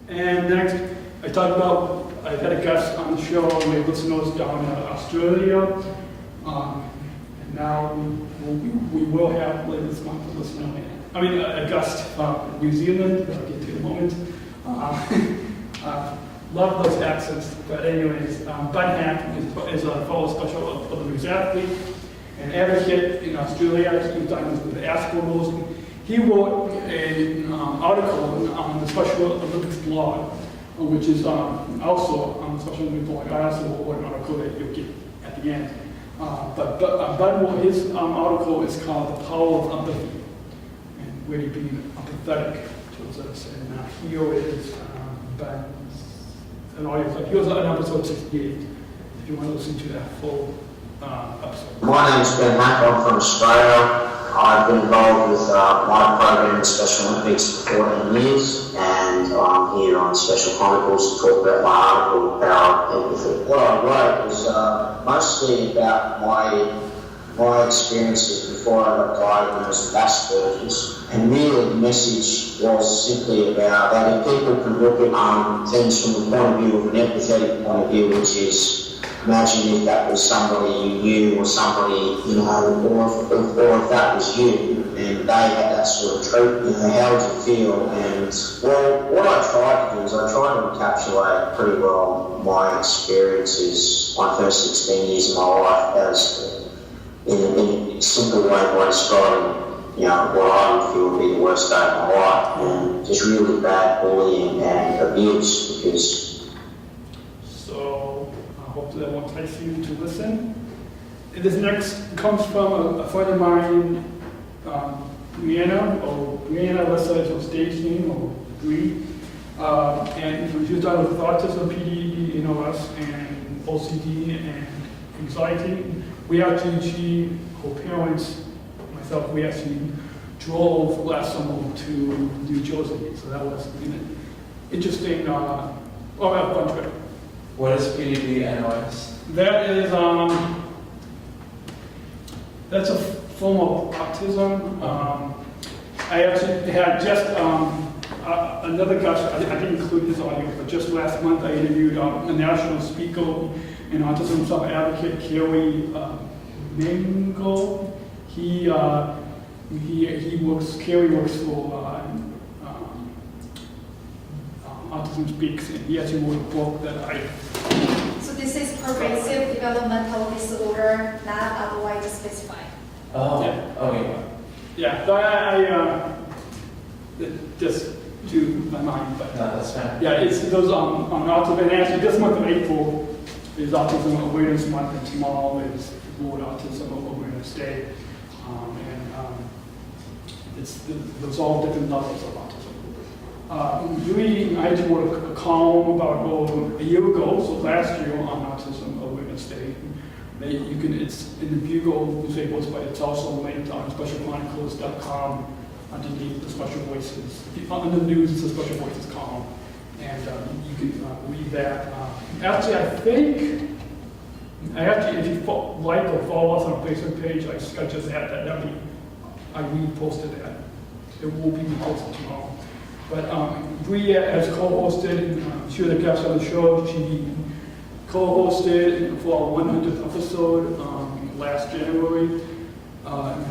And next, I talked about, I've had a guest on the show, my listeners down in Australia. And now we will have later this month a listener, a guest from New Zealand, I'll get to in a moment. Love those accents, but anyways, Ben Hack is a fellow Special Olympics athlete, an advocate in Australia. He's diagnosed with Asperger's. He wrote an article on the Special Olympics blog, which is also on the Special Olympics blog. I also wrote an article that you'll get at the end. But Ben, his article is called "The Power of Empathy," and really being empathetic towards us. And here is Ben's an audio clip. He was on episode 68. If you want to listen to that full episode. My name is Ben Hack. I'm from Australia. I've been involved with my program in Special Olympics for 14 years, and I'm here on Special Chronicles to talk about my article, Power of Empathy. What I wrote was mostly about my experiences before I got diagnosed with Asperger's, and really the message was simply about that if people can look at things from the point of view of an empathetic point of view, which is imagine if that was somebody you knew or somebody, or if that was you and they had that sort of treatment, how would you feel? And well, what I tried to do is I tried to encapsulate pretty well my experiences, my first 16 years of my life as in a simple way by describing, what I would feel would be the worst day of my life, and just really bad bullying and abuse because. Hopefully that won't entice you to listen. And this next comes from a friend of mine, Brianna, let's say it's stage name, or Bree. And she was diagnosed with autism, PD, NOS, and OCD, and anxiety. Her parents, myself, we actually drove last summer to New Jersey. So that was an interesting, a fun trip. What is PDD NOS? That is, that's a form of autism. I actually had just another guest, I didn't include his audio, but just last month I interviewed a national speaker and autism sub-advocate, Carrie Mingo. Carrie works for Autism Speaks, and he actually wrote a book that So this is pervasive developmental disorder, not otherwise specified. Oh, yeah. Okay. Yeah, so I just to my mind, but No, that's fine. yeah, it goes on autism, and actually this month of April is Autism Awareness Month, and tomorrow is World Autism Awareness Day, there's all different levels of autism. I just wrote a column about a year ago, so last year on Autism Awareness Day. It's in the Bugle newspaper, but it's also linked on specialchronicles.com underneath the Special Voices. Under the news, it's the Special Voices column, and you can read that. Actually, if you like or follow us on our Facebook page, I just had that. I reposted that. It will be reposted tomorrow. But Bree has co-hosted, and she was a guest on the show. She co-hosted for our 100th episode last January.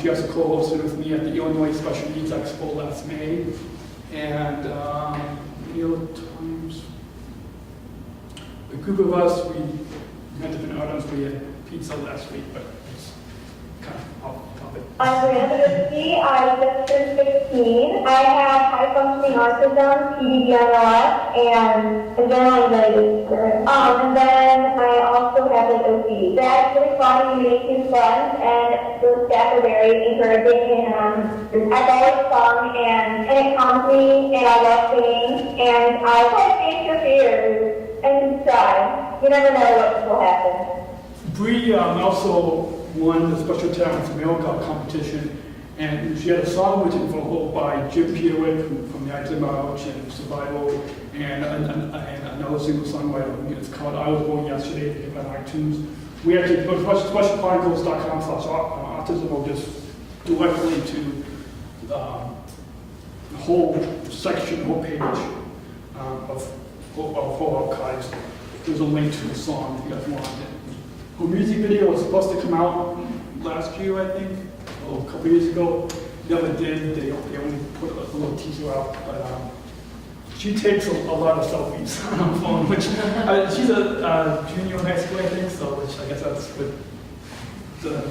She also co-hosted with me at the Illinois Special Needs Expo last May. And times, a group of us, we had different items. We had pizza last week, but it's kind of off topic. I'm Brianna. I just turned 15. I have high-functioning autism, PDD-NOS, and a general anxiety disorder. And then I also have OCD. That's really fun. We make new friends, and the staff are very encouraging. And I've always sung, and it calms me, and I love singing, and I try to face your fears and try. You never know what will happen. Bree also won the Special Talents America competition, and she had a song written for her by Jim Peterwick from the Active March and Survival, and another single songwriter. It's called I Was Born Yesterday. If you have on iTunes. We actually go to specialchronicles.com/autism or just directly to the whole section, whole page. of full archives. There's a link to the song if you guys want it. Her music video was supposed to come out last year, I think, or a couple years ago. Never did. They only put a little teaser out, but she takes a lot of selfies on her phone, which she's a junior in high school, I think, so which I guess that's what the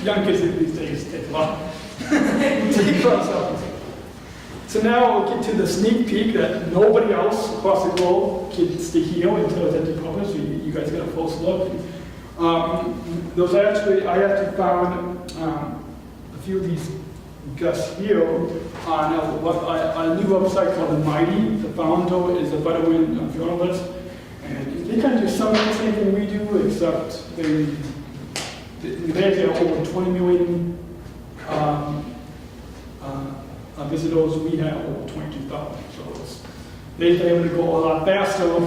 young kids these days take a lot. Take a lot of selfies. So now we'll get to the sneak peek that nobody else across the globe gets to hear until it's actually published, so you guys get a close look. I actually found a few of these guests here on a new website called The Mighty. The founder is a veteran journalist, and they kind of do some of the same thing we do, except they have over 20 million visitors. We have over 22,000, so they're able to go a lot faster,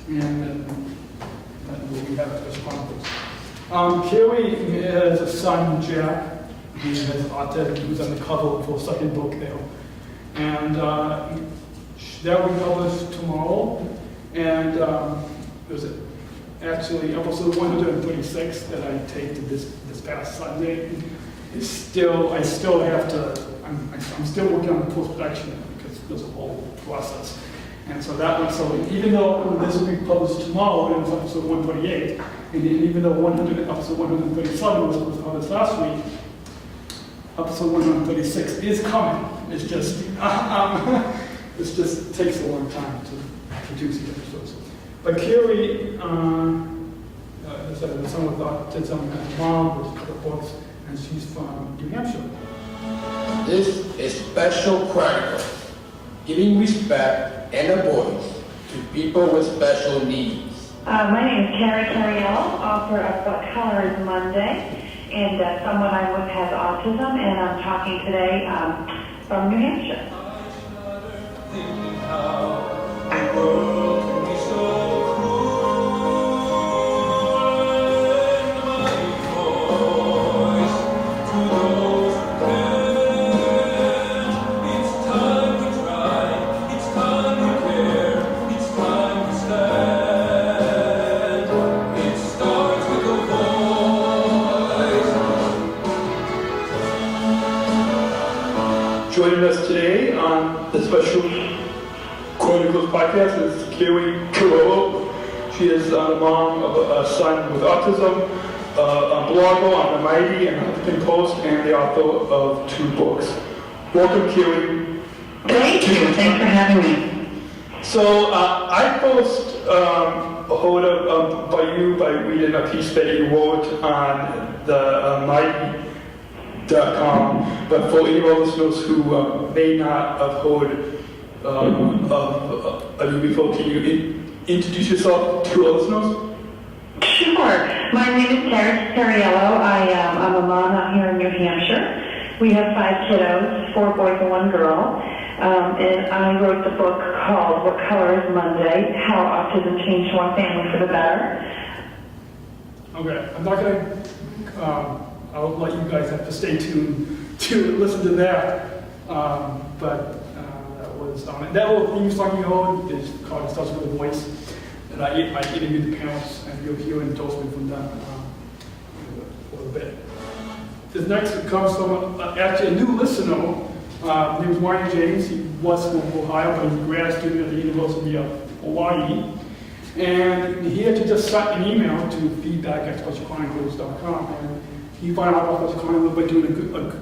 and we have Special Chronicles. Carrie has a son, Jack. He has autism. He was on the cover for a second book there. And that will be published tomorrow. And there's actually episode 136 that I taped this past Sunday. I still have to, I'm still working on the post-production because there's a whole process. And so that one, so even though this will be published tomorrow, and it's episode 128, and even though episode 137 was published last week, episode 136 is coming. It's just takes a long time to produce these episodes. But Carrie, as I said, someone thought did some mom with a couple books, and she's from New Hampshire. This is Special Chronicles, giving respect and a voice to people with special needs. My name is Carrie Cariello, author of What Color is Monday, and someone I'm with has autism, and I'm talking today from New Hampshire. Joining us today on the Special Chronicles podcast is Carrie Cariello. She is the mom of a son with autism, a blogger on The Mighty and Huffington Post, and the author of 2 books. Welcome, Carrie. Thank you. Thanks for having me. So I first heard by reading a piece that you wrote on the Mighty.com, but for any of our listeners who may not have heard of you before, can you introduce yourself to our listeners? Sure. My name is Carrie Cariello. I'm a mom out here in New Hampshire. We have 5 kiddos, 4 boys and 1 girl. And I wrote the book called What Color is Monday? How Autism Changed Our Family for the Better. Okay, I'm not going to, I'll let you guys have to stay tuned to listen to that. But that was, that little theme song you heard is called It Starts With a Voice. And I interviewed the parents, and you'll hear an endorsement from them in a little bit. This next comes from actually a new listener. His name is Marty James. He was from Ohio, but he's a grad student at the University of Hawaii. And he actually just sent an email to feedback@specialchronicles.com. And he found out about Special Chronicles by doing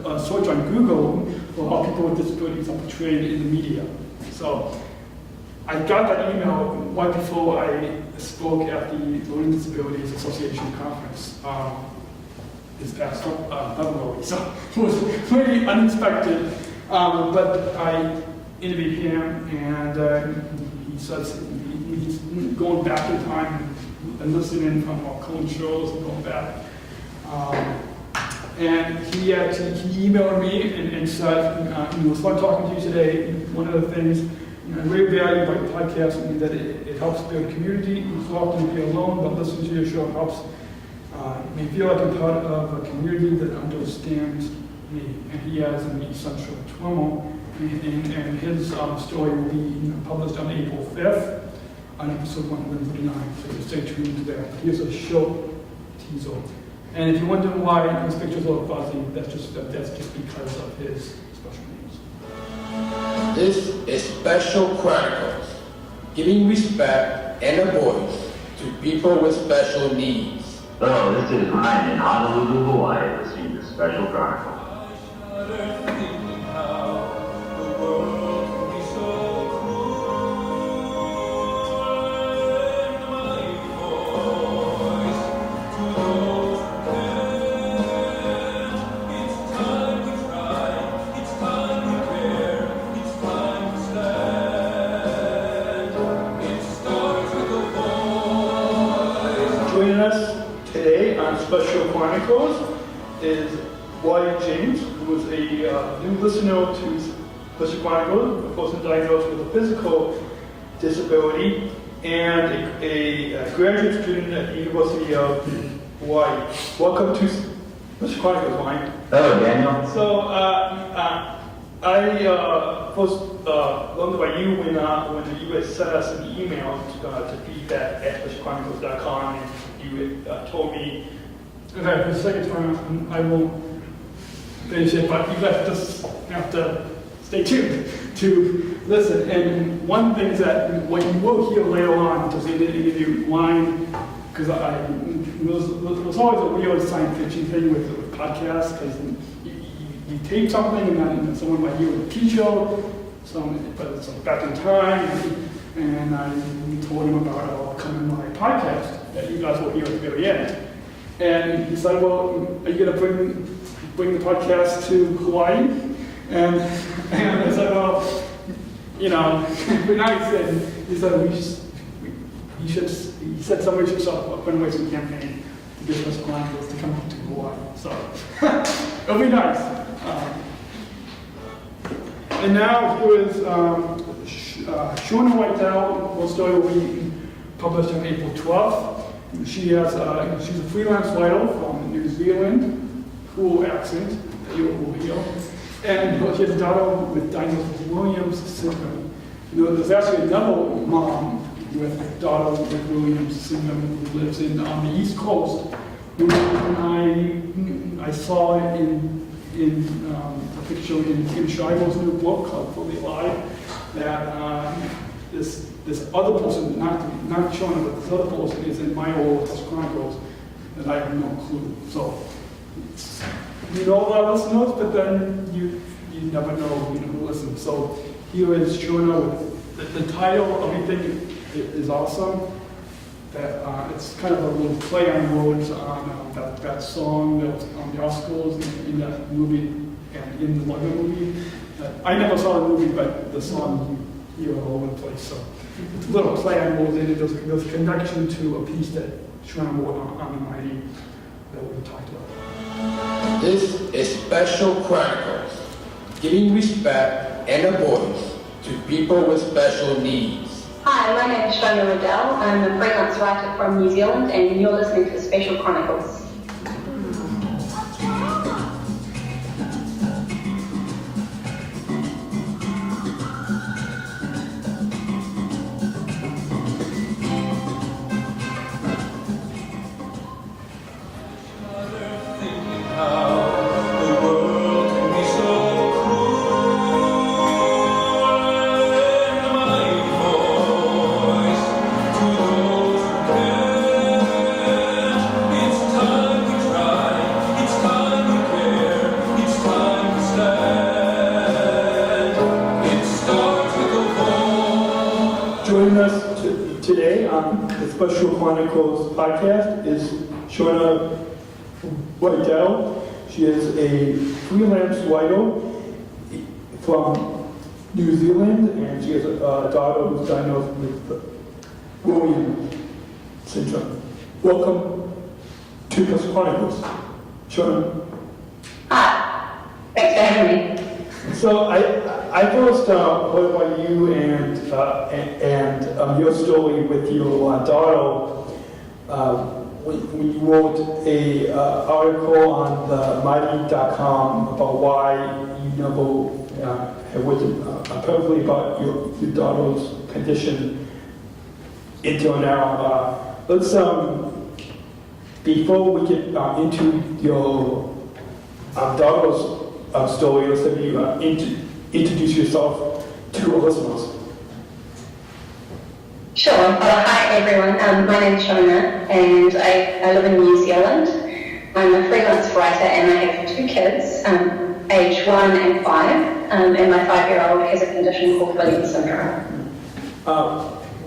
a search on Google for how people with disabilities are portrayed in the media. So I got that email right before I spoke at the Learning Disabilities Association conference this past February. So it was really unexpected. But I interviewed him, and he says he's going back in time and listening from our current shows and going back. And he emailed me and said, it was fun talking to you today. One of the things I really value about your podcast is that it helps build a community. You so often feel alone, but listening to your show helps me feel like I'm part of a community that understands and he has an essential Toronto, and his story will be published on April 5th on episode 139, so just stay tuned to that. Here's a short teaser. And if you're wondering why his picture's a little fuzzy, that's just because of his special needs. This is Special Chronicles, giving respect and a voice to people with special needs. Hello, this is Ryan in Honolulu, Hawaii, listening to Special Chronicles. Joining us today on Special Chronicles is Wyatt James, who is a new listener to Special Chronicles, a person diagnosed with a physical disability, and a graduate student at the University of Hawaii. Welcome to Special Chronicles, Wyatt. Hello, Daniel. So, I first learned about you when you had sent us an email to feedback at specialchronicles.com, and you had told me, okay, for the second time, I won't finish it, but you guys just have to stay tuned to listen. And one thing is that what you will hear later on, just in the interview line, because it was always a weird science fiction thing with podcasts, because you tape something and then someone might hear a TV show, but it's like back in time, and I told him about our coming my podcast that you guys will hear at the very end. And he said, well, are you going to bring the podcast to Hawaii? And I said, well, you know, it'd be nice. And he said, he said somebody should start a fundraising campaign to get us Chronicles to come up to Hawaii. So it'll be nice. And now here is Shona Whitedale. Her story will be published on April 12th. She's a freelance writer from New Zealand, cool accent that you will hear. And she has a daughter with Daniel Williams syndrome. You know, there's actually another mom with a daughter with Williams syndrome who lives on the East Coast. When I saw it in a picture in Kim Schreiber's new book called Fully Alive, that this other person, not showing, but this other person is in my old Chronicles, and I have no clue. So you know a lot of listeners, but then you never know who listens. So here is Shona with the title of everything is awesome. That it's kind of a little play on words on that song that was on the Oscars in that movie and in the Lego movie. I never saw the movie, but the song you hear all over the place. So it's a little play on words, and there's a connection to a piece that Shona wrote on the mighty that we talked about. This is Special Chronicles, giving respect and a voice to people with special needs. Hi, my name is Shona Riddell. I'm a freelance writer from New Zealand, and you're listening to Special Chronicles. Special Chronicles podcast is Shona Whitedale. She is a freelance writer from New Zealand, and she has a daughter who's diagnosed with Williams syndrome. Welcome to Special Chronicles, Shona. Hi, thanks for having me. So I first heard about you and your story with your daughter when you wrote a article on the mighty.com about why you never have written publicly about your daughter's condition until now. Let's before we get into your daughter's story, let's have you introduce yourself to our listeners. Sure. Well, hi everyone. My name is Shona and I live in New Zealand. I'm a freelance writer and I have 2 kids, age 1 and 5, and my 5-year-old has a condition called Williams syndrome.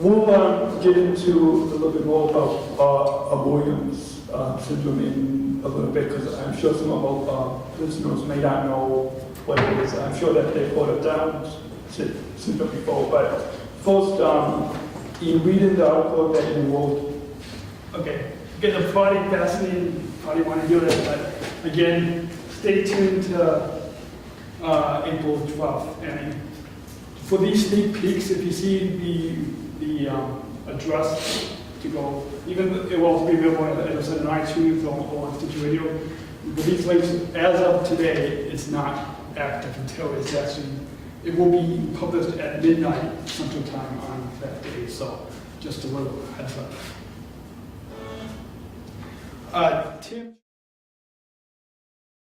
We'll get into a little bit more about Williams syndrome in a little bit, because I'm sure some of our listeners may not know what it is. I'm sure that they've heard of Down syndrome before, but first, in reading the article that you wrote, okay, get the party fascinating, probably want to hear that, but again, stay tuned to April 12th. And for these sneak peeks, if you see the address to go, even it will also be available as an iTunes or on Stitcher Radio. But these links, as of today, it's not active until it's actually, it will be published at midnight Central Time on that day. So just a little heads up. Tim.